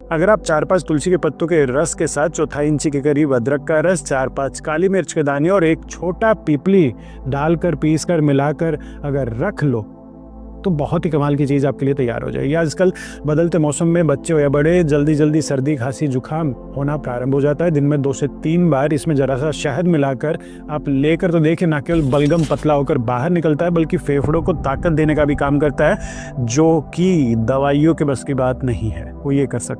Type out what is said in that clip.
अगर आप 4-5 तुलसी के पत्तों के रस के साथ 1/4 इंची के करीब अदरक का रस, 4-5 काली मिर्च के दाने और एक छोटा पीपली डालकर पीसकर मिलाकर अगर रख लो तो बहुत ही कमाल की चीज़ आपके लिए तैयार हो जाएगी। आजकल बदलते मौसम में बच्चे हो या बड़े जल्दी सर्दी खांसी जुकाम होना प्रारंभ हो जाता है। दिन में 2 से 3 बार इसमें ज़रा सा शहद मिलाकर आप लेकर तो देखिए, ना केवल बलगम पतला होकर बाहर निकलता है बल्कि फेफड़ों को ताकत देने का भी काम करता है, जो कि दवाइयों के बस की बात नहीं है। वो ये कर सकते